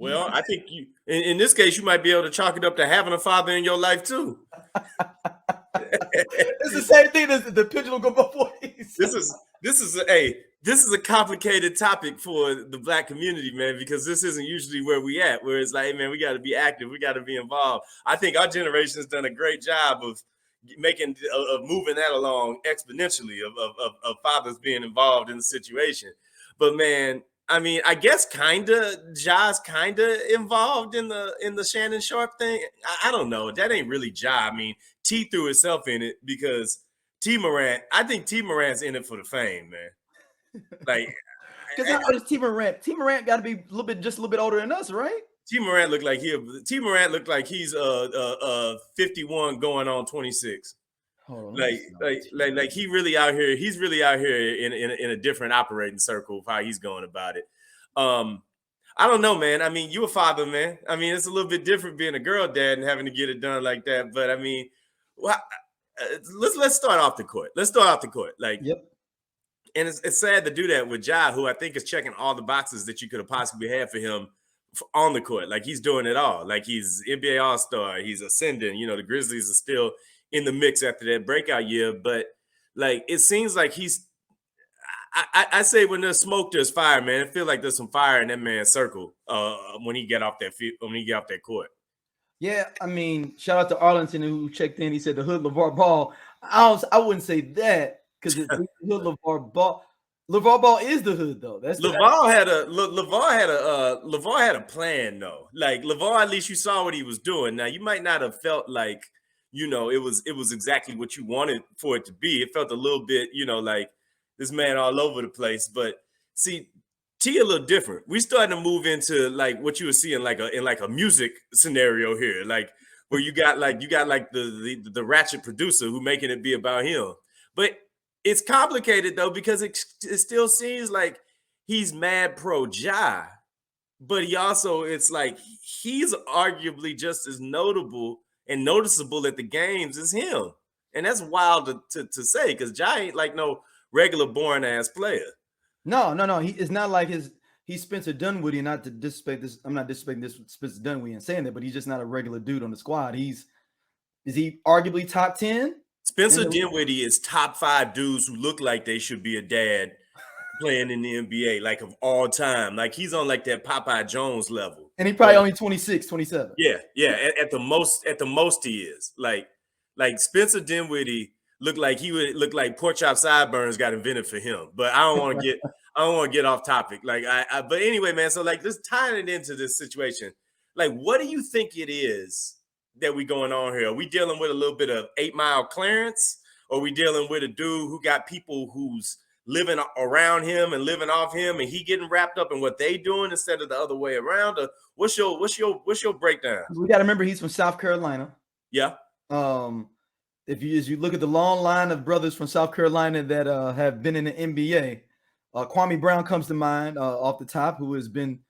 Well, I think you in this case you might be able to chalk it up to having a father in your life too. It's the same thing as the pendulum go both ways. This is a complicated topic for the Black community, man, because this isn't usually where we at. Where it's like, hey, man, we got to be active, we got to be involved. I think our generation has done a great job of moving that along exponentially of fathers being involved in the situation. But man, I mean, I guess Ja's kinda involved in the Shannon Sharp thing. I don't know. That ain't really Ja. I mean, T threw himself in it because I think T Morant's in it for the fame, man. Like, because how old is T Morant? T Morant got to be just a little bit older than us, right? T Morant looked like he's 51 going on 26. Like he really out here. He's really out here in a different operating circle of how he's going about it. I don't know, man. I mean, you a father, man. I mean, it's a little bit different being a girl dad and having to get it done like that. But I mean, let's start off the court. Like, yep. And it's sad to do that with Ja, who I think is checking all the boxes that you could have possibly had for him on the court. Like, he's doing it all. Like, he's NBA All-Star. He's ascending. You know, the Grizzlies are still in the mix after that breakout year. But, like, it seems like I say when there's smoke, there's fire, man. I feel like there's some fire in that man's circle when he get off that court. Yeah, I mean, shout out to Arlington who checked in. He said the hood LeVar Ball. I wouldn't say that because the hood LeVar Ball. LeVar Ball is the hood though. LeVar had a plan though. Like LeVar, at least you saw what he was doing. Now you might not have felt like, you know, it was exactly what you wanted for it to be. It felt a little bit, you know, like this man all over the place. But see, T a little different. We starting to move into like what you were seeing in a music scenario here, like where you got the ratchet producer who making it be about him. But it's complicated though because it still seems like he's mad pro Ja, but he also it's like he's arguably just as notable and noticeable at the games as him, and that's wild to say because Ja ain't like no regular boring ass player. No. It's not like he's Spencer Dinwiddie. Not to disrespect this, I'm not disrespecting this Spencer Dinwiddie and saying that, but he's just not a regular dude on the squad. Is he arguably top 10? Spencer Dinwiddie is top 5 dudes who look like they should be a dad playing in the NBA, like of all time. Like he's on like that Popeye Jones level. And he probably only 26, 27. Yeah. At the most he is. Like Spencer Dinwiddie looked like pork chop sideburns got invented for him. But I don't want to get off topic. Like but anyway, man. So like just tying it into this situation, like what do you think it is that we going on here? Are we dealing with a little bit of 8 Mile Clarence? Or are we dealing with a dude who got people who's living around him and living off him and he getting wrapped up in what they doing instead of the other way around? Or what's your breakdown? We got to remember he's from South Carolina. Yeah. If you look at the long line of brothers from South Carolina that have been in the NBA, Kwame Brown comes to mind off the top, who has been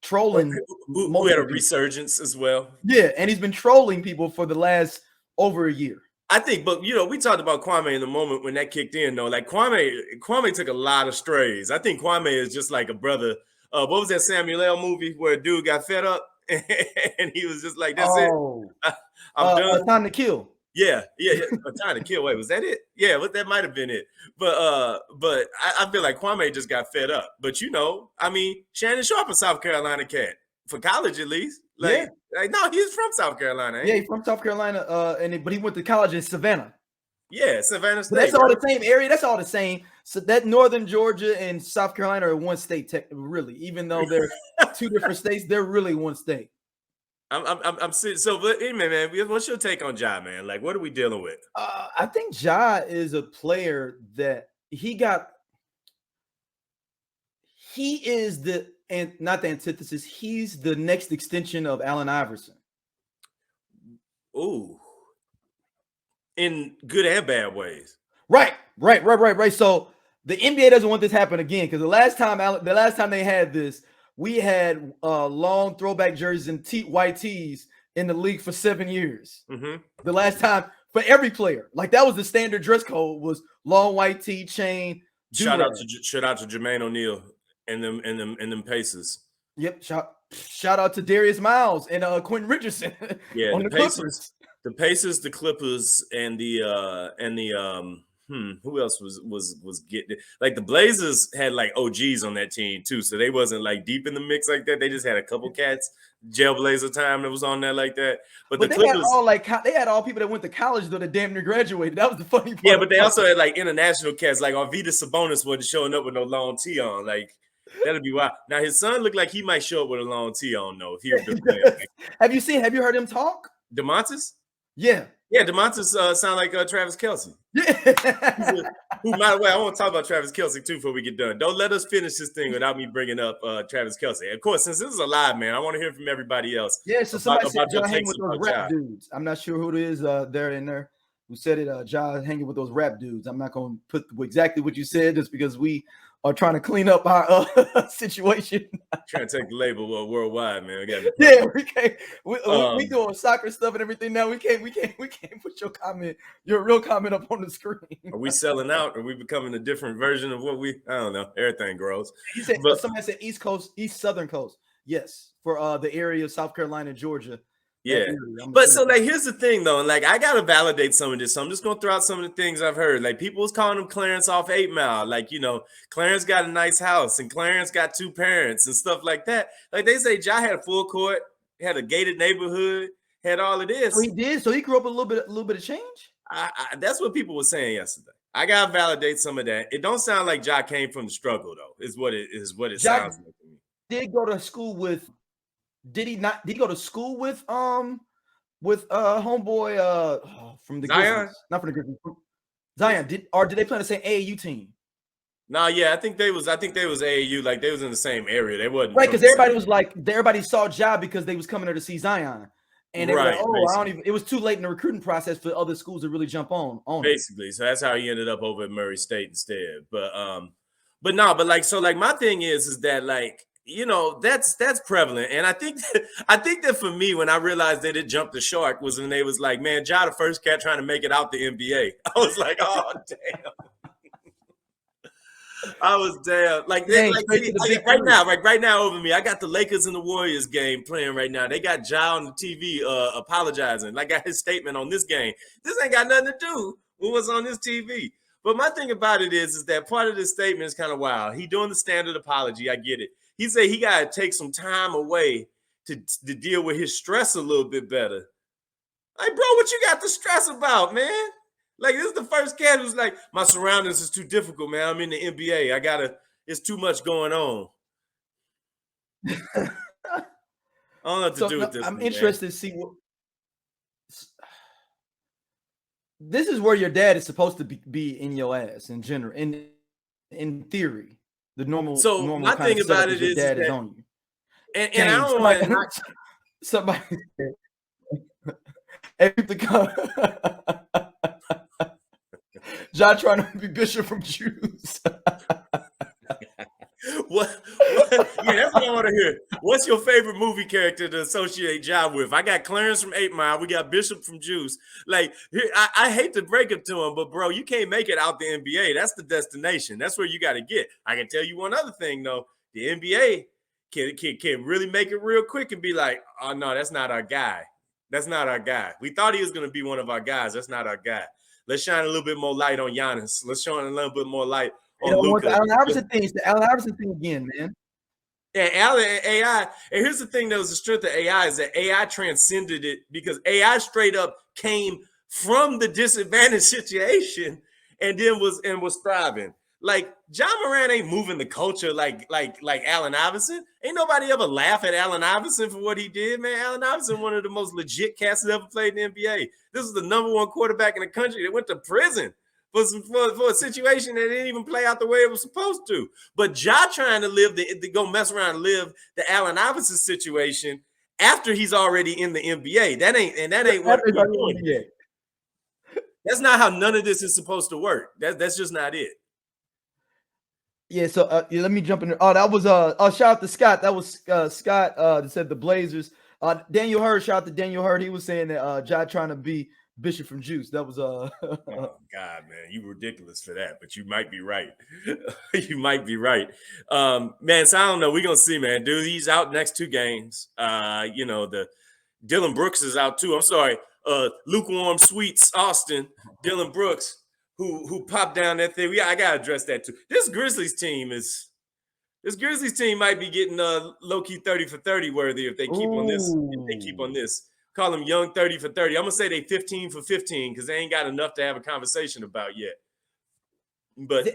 trolling, who had a resurgence as well. Yeah, and he's been trolling people for the last over a year. I think, but you know, we talked about Kwame in the moment when that kicked in, though. Like Kwame took a lot of strays. I think Kwame is just like a brother. What was that Samuel L. movie where a dude got fed up and he was just like, "That's it, I'm done." Time to Kill. Yeah. Time to Kill. Wait, was that it? Yeah, that might have been it. But I feel like Kwame just got fed up. But you know, I mean, Shannon Sharp, a South Carolina cat for college at least. Like no, he's from South Carolina. Yeah, he's from South Carolina. But he went to college in Savannah. Yeah, Savannah State. But that's all the same area. That's all the same. So that Northern Georgia and South Carolina are one state, really. Even though they're 2 different states, they're really one state. I'm so. But anyway, man, what's your take on Ja, man? Like, what are we dealing with? I think Ja is a player that he is not the antithesis. He's the next extension of Allen Iverson. Ooh. In good and bad ways. Right. So the NBA doesn't want this to happen again because the last time they had this, we had long throwback jerseys and white tees in the league for 7 years. Mm-hmm. The last time for every player, like that was the standard dress code was long white tee, chain. Shout out to Jermaine O'Neal and them Pacers. Yep. Shout out to Darius Miles and Quentin Richardson Yeah, on the Clippers. The Pacers, the Clippers, and the who else was getting it? Like the Blazers had like OGs on that team too, so they wasn't like deep in the mix like that. They just had a couple cats, Jailblazer time that was on there like that. But the But they had Clippers, all they had all people that went to college though that damn near graduated. That was the funny part. yeah, but they also had like international cats, like Arvydas Sabonis wasn't showing up with no long tee on. Like that'd be wild. Now his son looked like he might show up with a long tee on though if he would been playing. Like, Have you heard him talk? DeMontis? Yeah. Yeah, DeMontis sound like Travis Kelce. Yeah. Who, by the way, I want to talk about Travis Kelce too before we get done. Don't let us finish this thing without me bringing up Travis Kelce. Of course, since this is a live, man, I want to hear from everybody else. Yeah, so somebody said your Ja hanging takes with those about rap Ja. dudes. I'm not sure who it is there in there who said it. Ja hanging with those rap dudes. I'm not going to put exactly what you said just because we are trying to clean up our situation. Trying to take the label worldwide, man. Yeah, we can't. We doing soccer stuff and everything now. We can't put your real comment up on the screen. Are we selling out? Are we becoming a different version of what I don't know. Everything grows. He said, somebody said East Coast, East Southern Coast. Yes, for the area of South Carolina, Georgia. Yeah, but so like here's the thing though, and like I gotta validate some of this. So I'm just gonna throw out some of the things I've heard. Like people was calling him Clarence off 8 Mile. Like, you know, Clarence got a nice house and Clarence got 2 parents and stuff like that. Like they say Ja had a full court, had a gated neighborhood, had all of this. So he did. So he grew up a little bit of change. That's what people were saying yesterday. I gotta validate some of that. It don't sound like Ja came from the struggle though, is what it sounds like to me. Did go to school with Did he go to school with homeboy from the Zion? Grizzlies? Not from the Grizzlies. Zion, did they play on the same AAU team? No, yeah, I think they was AAU, like they was in the same area. They wasn't right, because everybody saw Ja because they was coming there to see Zion. And they were like, it was too late in the recruiting process for other schools to really jump on basically. So that's how he ended up over at Murray State instead. But my thing is that like, you know, that's prevalent. And I think that for me, when I realized that it jumped the shark was when they was like, man, Ja the first cat trying to make it out the NBA. I was like, oh damn. I was damn. Like right now over me, I got the Lakers and the Warriors game playing right now. They got Ja on the TV apologizing. Like got his statement on this game. This ain't got nothing to do with what's on this TV. But my thing about it is that part of this statement is kind of wild. He doing the standard apology. I get it. He said he got to take some time away to deal with his stress a little bit better. Like, bro, what you got to stress about, man? Like, this is the first cat who's like, my surroundings is too difficult, man. I'm in the NBA. It's too much going on. I don't know what to do with this. I'm interested to see what. This is where your dad is supposed to be in your ass in general, in theory. The normal. So normal my thing about it is dad that, is on you. And I don't want somebody. Everything. Ja trying to be bishop from Jews. What? Yeah, that's what I want to hear. What's your favorite movie character to associate Ja with? I got Clarence from 8 Mile. We got Bishop from Juice. Like, I hate to break it to him, but bro, you can't make it out the NBA. That's the destination. That's where you got to get. I can tell you one other thing though. The NBA can really make it real quick and be like, oh no, that's not our guy. That's not our guy. We thought he was going to be one of our guys. That's not our guy. Let's shine a little bit more light on Giannis. Let's shine a little bit more light on Luka. The Allen Iverson thing again, man. And Allen and AI. And here's the thing that was the strength of AI is that AI transcended it because AI straight up came from the disadvantaged situation and then was thriving. Like Ja Morant ain't moving the culture like Allen Iverson. Ain't nobody ever laugh at Allen Iverson for what he did, man. Allen Iverson, one of the most legit cats that ever played in the NBA. This is the #1 quarterback in the country that went to prison for a situation that didn't even play out the way it was supposed to. But Ja trying to go mess around and live the Allen Iverson situation after he's already in the NBA. That ain't what we're doing yet. That's not how none of this is supposed to work. That's just not it. Yeah, so let me jump in there. Oh, that was shout out to Scott. That was Scott that said the Blazers. Daniel Hurd, shout out to Daniel Hurd. He was saying that Ja trying to be Bishop from Juice. That was Oh God, man, you ridiculous for that, but you might be right. You might be right, man. So I don't know. We're gonna see, man. Dude, he's out next 2 games. The Dylan Brooks is out too. I'm sorry, lukewarm sweets Austin. Dylan Brooks, who popped down that thing. I gotta address that too. This Grizzlies team might be getting low key 30 for 30 worthy if they keep on this. If they keep on this. Call them young 30 for 30. I'm gonna say they 15 for 15 because they ain't got enough to have a conversation about yet. But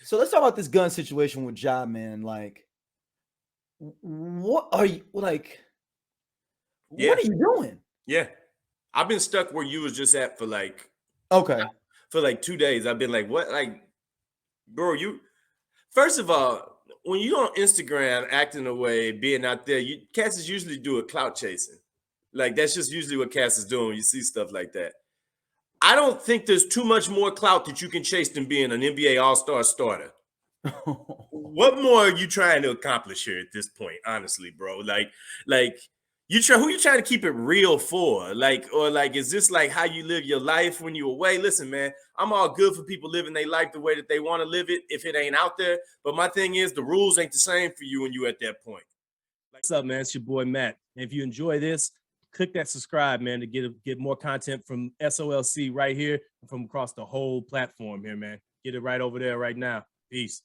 so let's talk about this gun situation with Ja, man. Like, what are you like? Yeah. What are you doing? Yeah, I've been stuck where you was just at for like 2 days. I've been like, what? Like, bro, first of all, when you on Instagram acting away, being out there, cats is usually do a clout chasing. Like, that's just usually what cats is doing when you see stuff like that. I don't think there's too much more clout that you can chase than being an NBA All-Star starter. What more are you trying to accomplish here at this point, honestly, bro? Like who you trying to keep it real for? Like, is this like how you live your life when you away? Listen, man, I'm all good for people living their life the way that they want to live it if it ain't out there. But my thing is, the rules ain't the same for you when you at that point. What's up, man? It's your boy Matt. And if you enjoy this, click that subscribe, man, to get more content from SOLC right here and from across the whole platform here, man. Get it right over there right now. Peace.